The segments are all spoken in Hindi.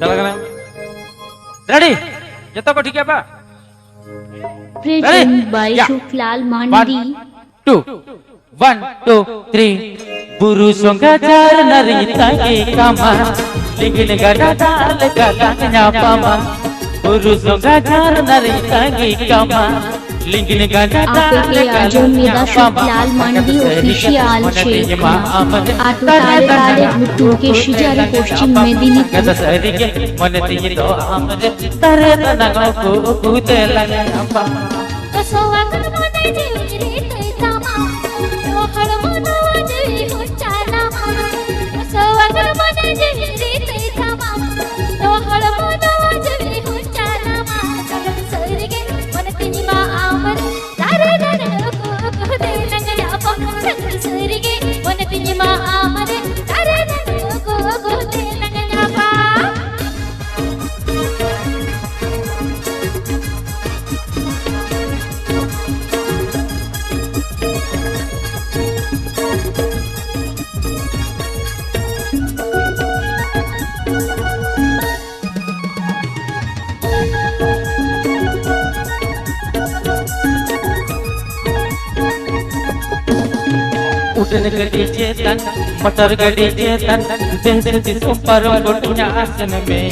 चला गया रेडी जतो को ठीक है बा Present by Shukhlal Mandi. 2 1 2 3 buru songa jar narita ke kama ligin gada dal galanya pama buru songa jar narita ke kama ligin gada dal galanya Shukhlal Mandi official Sheikh आतु ताले ताले भुट्टू के शिजारी पश्चिम मेदिनीपुर सरी के मन ती तो हमरे तरे तना को कुते लगा कसवा कर मने जीवरी तैतामा तो हर मनवा जीवी हो चालामा कसवा कर मने जीवरी तैतामा तो हर मनवा जीवी हो चालामा जगत सरगे मन तिनी मा आमर तारे तारे को दे लंगया पम जगत सरगे मन तिनी मा आमर तारे तारे को दे लंगया पा उठन गड़ी चेतन मटर गड़ी चेतन देश सुपर गोटुना आसन में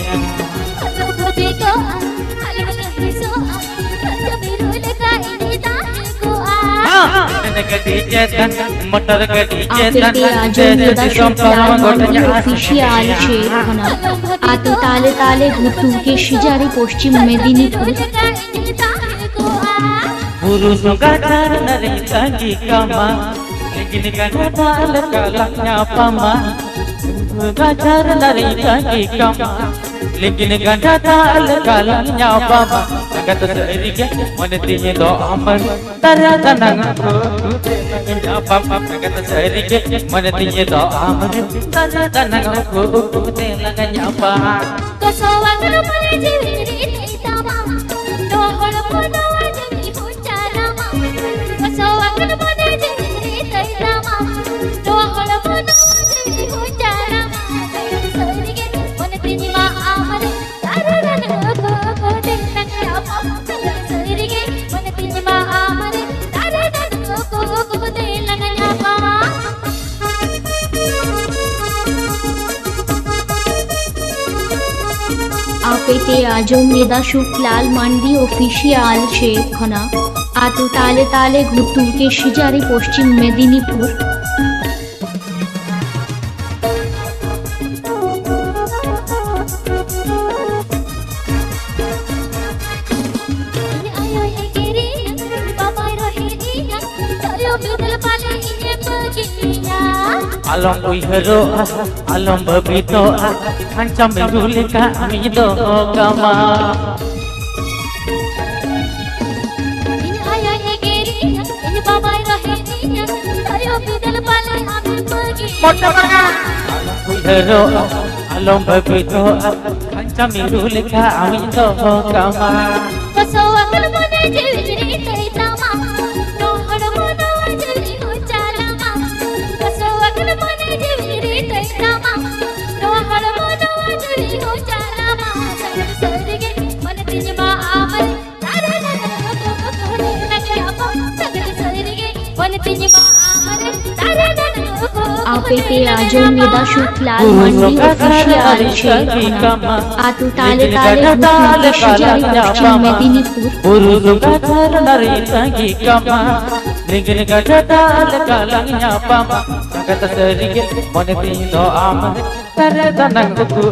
उठन गड़ी चेतन मटर गड़ी चेतन देश सुपर गोटुना official शेख आतु ताले ताले भुट्टू के शिजारी पश्चिम मेदिनीपुर पुरुषों का चार नरेता की कमा लेकिन गधा दाल galanya pama gajar narita ki kama लेकिन गधा दाल galanya pama गत सरी के मन तिये दो अमर तरा तनंग को galanya pama गत सरी के मन तिये दो अमर तरा तनंग को galanya pama कसवा कर मने जीवरी तैतामा तो हर मनवा जीवी हो चालामा कसवा कर मने जीवरी तैतामा तो हर मनवा जीवी हो चालामा सरगे मन तिनी मा आमर तारे को दे लंगया पम सरगे मन तिनी मा आमर तारे को दे लंगया पा आपेते आजमेदा शुक्लाल मंडी ऑफिशियल शेख आतु ताले ताले भुट्टू के शिजारी Paschim Medinipur Alam uihero alam babito ancam merulika amido kama ini ayah egeri ini baba rahini ayo bidal pale ami pergi motor mana alam uihero alam babito ancam merulika amido kama कसवा कर मने जीवरी तैतामा तो हर मनवा जीवी हो चालामा कसवा कर मने जीवरी तैतामा तो हर मनवा जीवी हो चालामा सगल सरगे मन तिनी मा आमर तारे को लंगया पम सगल सरगे मन तिनी मा आमर तारे को आपेते आजमेदा शुक्लाल मंडी ऑफिशियल शेख आतु ताले ताले भुट्टू के शिजारी पश्चिम मेदिनीपुर पुरुषों का चार नरेता की कमा लेकिन गधा दाल galanya pama गत सरी के मन ती दो आमर तरे तनंग को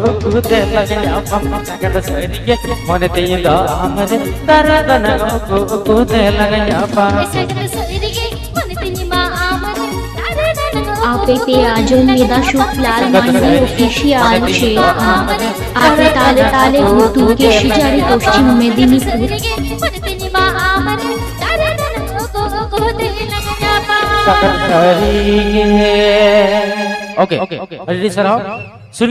galanya pama गत सरी के मन ती दो आमर तरे तनंग को galanya pama सगल सरगे मन तिनी मा आमर तारे आपेते आजमेदा शुक्लाल मंडी ऑफिशियल शेख आतु ताले ताले भुट्टू के शिजारी Paschim Medinipur okay okay ready sir सुन